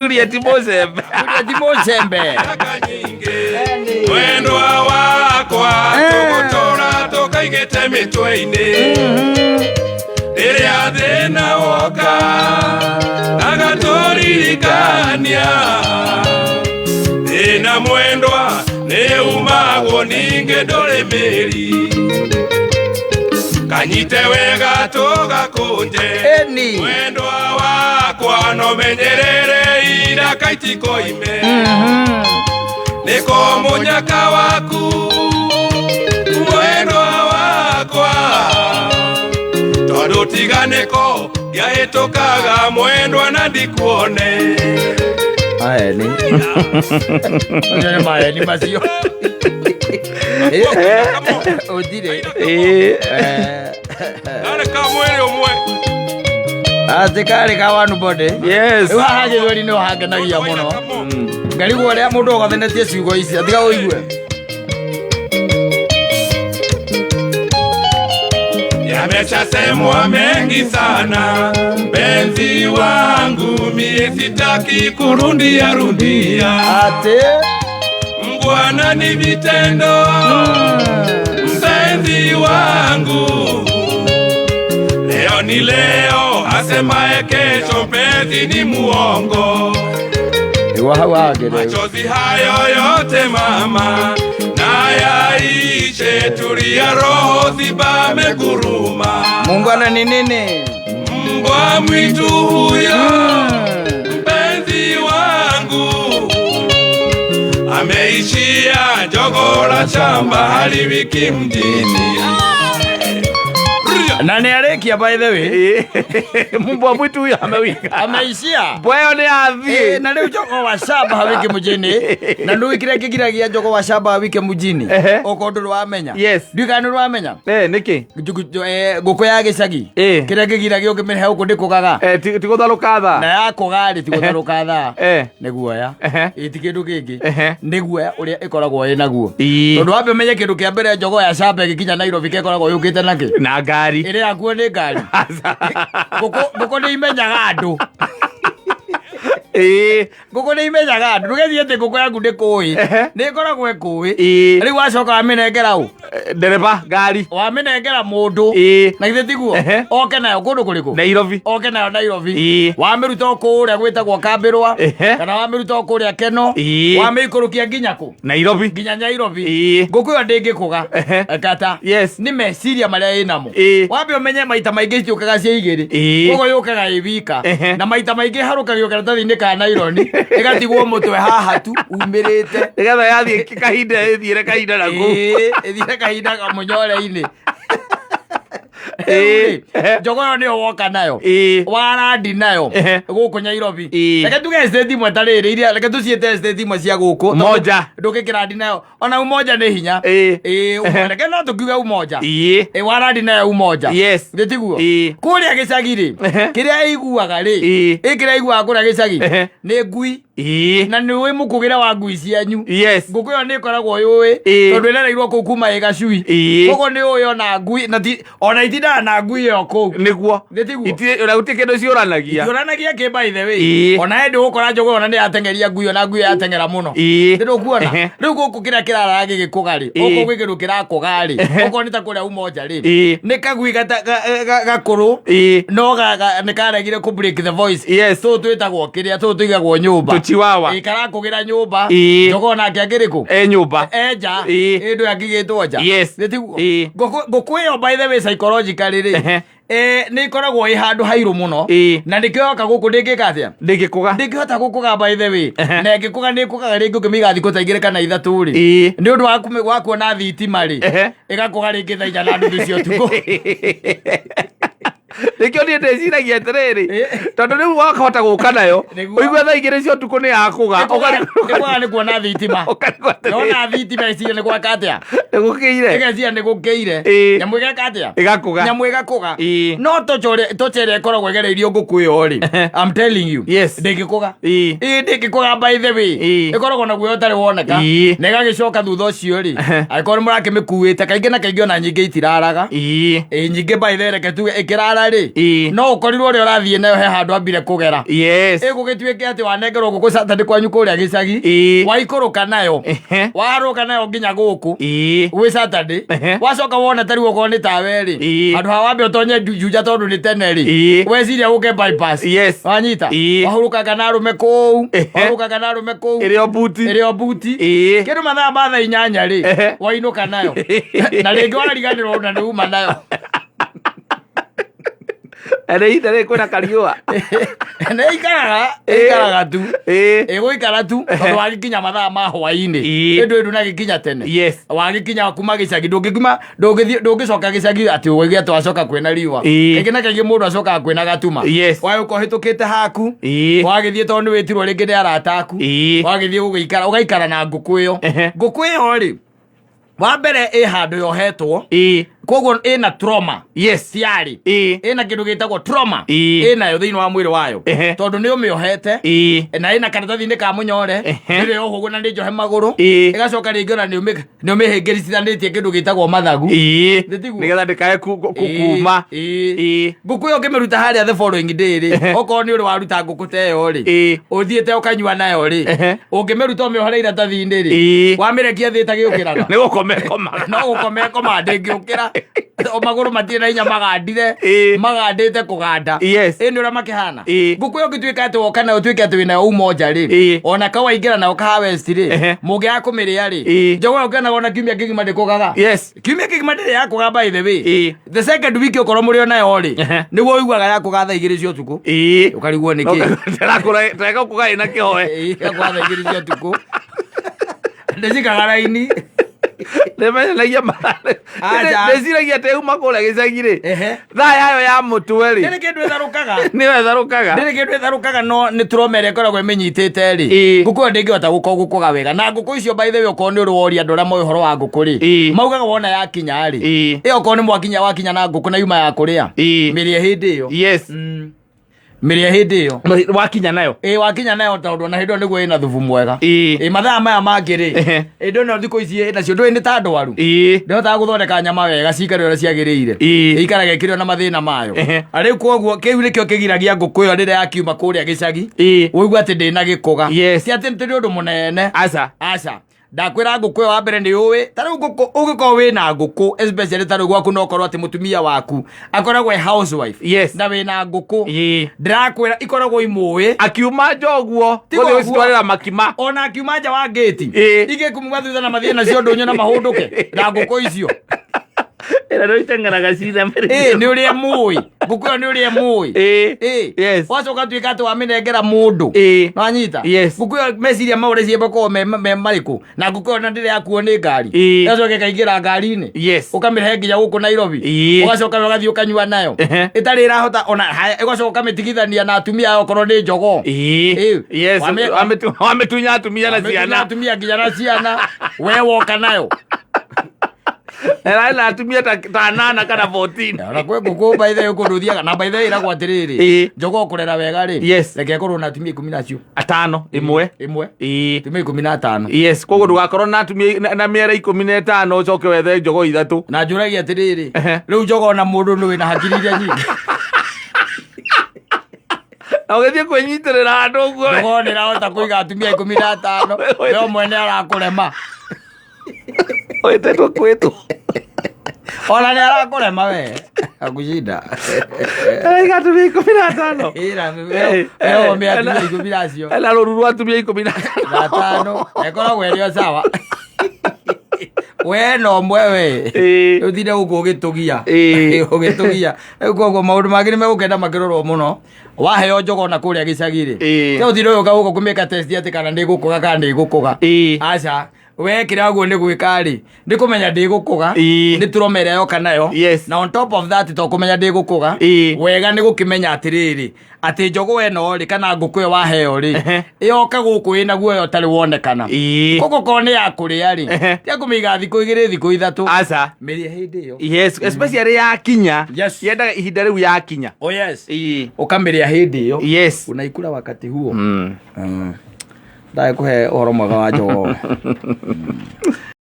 Kuria Timozembe. Mwendwa wakwa tugutura tukaigite mitwe-ini riria thina woka agaturirikania thina mwendwa ni umagwo ninge nduri miri kanyite wega tugakunje mwendwa wakwa no menyerere ira kaitiko ime niko munyaka waku mwendwa wakwa tondu tiganiko giahitukaga mwendwa na ndikuone Maeni macio Odire areka mwere umwe atikari ka one body. Yes. Haje wali no hagenagia muno ngarigwo ria mundu ogathenetie ciugo ici atiga uigue yameshasemwa mengi sana mpenzi wangu mie sitaki kurundia ate mbwana ni vitendo mpenzi wangu leo ni leo asemaye kesho mpenzi ni muongo machozi hayo yote mama na yaishe tulia roho zibame guruma Muungwana ni nini mbwa mwitu huyo mpenzi wangu ameishia jogoo la shamba hali wiki mjini na ni arekia by the way Mbwa mwitu huyo ameishia bwayo ni athi na leo jogoo wa shamba hawiki mjini na ndu kire kigiragia jogoo wa shamba hawiki mjini okondu wamenya ndikanu wamenya niki guku ya gicagi kire kigiragia ukimenya huko ndikugaga tigutharuka tha na yakugari tigutharuka tha niguoya itikindu kingi niguoya uria ikoragwo inaguo tondu wambe menye kindu kia mbere jogoo ya shamba gikinya Nairobi kekoragwo yukite naki na ngari ire yakuo ni ngari guku ni imenyaga andu guku ni imenyaga andu ndugethie ati guku yaku ndikui ni ikoragwo ikui riu wacoka wamenengera u ndereba ngari wamenengera mundu na ithe tiguo oke nayo kundu kuriku Nairobi oke nayo Nairobi wamiruta kuria gwitagwo Kambirwa kana wamiruta kuria Keno wamikurukia nginya ku Nairobi nginya Nairobi guku yo ndingikuga kata ni meciria maria inamo wambe umenye maita maingi ciukaga cia igiri kogo yukaga ibika na maita maingi harukagio karatathi-ini ka naironi igatigwo mutwe haha tu umirite nigetha yathie kahinda ithiire kahinda naku ithiire kahinda kamunyore-ini jogoo ni woka nayo warandi nayo guku Nairobi reke tuge state imwe tariri iria reke tuciete state imwe cia guku moja ndukikirandi nayo ona umoja ni hinya reke no tukiuge umoja warandi nayo umoja nditiguo kuria gicagi-ri kiria iguaga ri ikiria iguaga kuria gicagi ni ngui na ni wi mukugire wa ngui cianyu nguku yo ni koragwo yui tondu irereirwo kuu kuma igacui kogo ni uyo na ngui na ona itindaga na ngui yo kuu niguo ura guti kindu ciuranagia ki by the way ona ndi gukora jogoo ona ni atengeria ngui ona ngui yatengera muno ndu kuona riu guku kiria kirara gigikugari oko gwigiru kirakugari oko ni ta kuria umoja ri ni kagui gakuru no ni karegire ku break the voice so twitagwo kiria so tuigagwo nyumba chiwawa ikarakugira nyumba jogoo nake akiriku nyumba eja ndu akigitwo nja nditiguo guku yo by the way psychologically ri ni ikoragwo i handu hairu muno na ndikioka guku ndingika atia ndingihota gukuga by the way na ngikuga ni kugaga ringi ukimiga thikũ ta igĩrĩ kana ithatũ ri ni undu wa kuona thitima ri igakuga ringi thaa 4 na nuthu cia ũtukũ nikio ni ndeciragia atiriri tondu riu wakahota guka nayo uigua thaa 2 cia ũtukũ ni yakuga nikuga ni kuona thitima nona thitima iciria ni gwaka atia nigukiire igeciria ni gukiire nyamu igeka atia igakuga nyamu igakuga no tochere ikoragwo igereirio nguku iyo ri I'm telling you ndingikuga ndingikuga by the way ikoragwo na guoya utari woneka na igagicoka thutha ucio ri akorwo murakimikuite kaingi na kaingi ona nyingi itiraraga nyingi by the way reke tuge ikirara ri no ukorirwo ri urathie nayo he handu ambire kugera igugituike ati wanengerwo nguku Saturday kwanyu kuria gicagi waikuruka nayo waruka nayo nginya guku gwi Saturday wacoka wona tari uko ni tawe ri handu ha wambe utonye juja tondu ni tene ri weciria uke bypass wanyita wahurukaga na rume kuu wahurukaga na rume kuu irio buti kindu mathaa matha inyanya ri wainuka nayo na ringi wanariganirwo na niuma nayo ere kwina kariua ne ikaraga tu iguikara tu tondu wagikinya mathaa ma hwaini ndu na gikinya tene wagikinya kuma gicagi ndungicoka gicagi ati ugigia twacoka kwina riua ikina kaigi mundu acoka kwina gatuma wae ukohitukite haku wagithie tondu witirwo ringi ni arata aku wagithie ugaikara na nguku iyo ri wa mbere handu yohetwo koguo ina trauma ciari ina kindu gitagwo trauma ina yo thiini wa mwiri wayo tondu ni umiohete na ina karatathi-ini ka munyore nire uhugu na njohe maguru igacoka ringora ni umihingirithanitie kindu gitagwo mathagu nigetha ndikae kuma nguku yo ngimiruta haria the following day ri okorwo ni uri waruta nguku teyo ri uthiite ukanyua nayo ri ungimiruta umiohere iratathi-ini ri wamirekia thita giukiraga ni gukomekomaga no gukomekomaga ndingiukira o maguru matire inya magandite kuganda ni ura makihana nguku yo gituika ati woka na utuike ati wina umoja ri ona ka waingira na uka west ri mugi akumiria ri jogo ukana ona kimia kigima ndikugaga kimia kigima ndire yakuga by the way the second week ukoro muri ona yo ri niwo uiguaga yakuga thaa igiri cia utuku ukarigwo niki ndaka kuga ina kihoe yakuga thaa igiri cia utuku ndicikaga raini nemenya mare ndeciragia te uma kuria gicagi ri thaa yayo ya mutwe ri ni kindu itharukaga ni kindu itharukaga no ni turomere koragwo imenyitite ri nguku ndingihota gukuga wega na nguku icio by the way ukorwo ni uri woria andu aria moe horo wa nguku ri maugaga wona yakinya ri iyo ukorwo ni wakinya na nguku na yuma ya kuria miria hindi iyo miria hindi iyo wakinya nayo wakinya nayo tondu na hindu niguo ina thubu mwega mathaa maya mangiri ndo no thiku ici nacio ndui ni ta ndwaru ndihota guthondeka nyama wega cikare uria ciagiriire ikaraga ikirio na mathina mayo ariu koguo kiu nikio kigiragia nguku iyo riria yakiuma kuria gicagi uigua ati ndina gikuga si ati ndi undu munene aca ndakwira nguku wa mbere ni uwi tariu nguku ugiko wina nguku especially tariu gwaku no korwo ati mutumia waku akoragwo housewife na wina nguku ndakwira ikoragwo imui akiuma njoguo guthiwe citwarira makima ona akiuma nja wa gate igikumuga thutha na mathina cio ndunyo na mahunduke na nguku icio era no itenganaga cira mbere ni uria mui nguku ni uria mui wacoka tuika ati waminengera mundu no anyita nguku meciria maure ciembe ko me mariku na nguku na ndire yakuo ni ngari yacoke kaingira ngari-ini ukamirehe nginya guku Nairobi ugacoka ugathii ukanyua nayo itari irahota ona ugacoka umitigithania na atumia ao korwo ni njogo wametunya atumia nginya na ciana we woka nayo era atumia ta 8 kana 14 na kwe nguku by the way ukunduthiaga na by the way iragwa atiriri njogo kurera wega ri reke korwo na atumia 10 nacio 5 imwe tumia 15 koguo ndugakorwo na atumia na miera 15 ucoke wethe njogo 3 na njuragia atiriri riu njogo na mundu ni wina hakiri iria nyingi na ugithie kwenyitirira andu guo njogo ni rahota kuiga atumia 15 leo mwene arakurema oetetwo kwetu ona ni arakurema we akushinda igatumia 15 leo atumia 10 nacio ela ruru rwa atumia 15 ekoragwo erio sawa we no mwe we uthire guku ugitugia koguo maundu mangĩ nĩ megũkenda makĩrorwo mũno waheo njogo na kũrĩa gĩcagi-rĩ rĩu ũthire ũyũka gũkũ kũmĩka test atĩ kana ndĩgũkũga kana ndĩgũkũga aca we kĩrĩa guo nĩ gwĩka-rĩ nĩ kũmenya ndĩgũkũga nĩ turomere yoka nayo na on top of that to kũmenya ndĩgũkũga wega nĩ gũkĩmenya atĩrĩrĩ atĩ njogo ĩno-rĩ kana ngũkũ ĩyo waheo-rĩ ĩyoka gũkũ ĩna guoya ũtarĩ wonekana koguo korwo nĩ ya kũrĩa-rĩ tia kũmĩiga thikũ 2 thikũ 3 aca mĩria hĩndĩ ĩyo especially yakinya yendaga ihinda rĩu yakinya ũkamĩrĩa hĩndĩ ĩyo unaikula wakati huo ndae kuhe ũhoro mwega wa njogo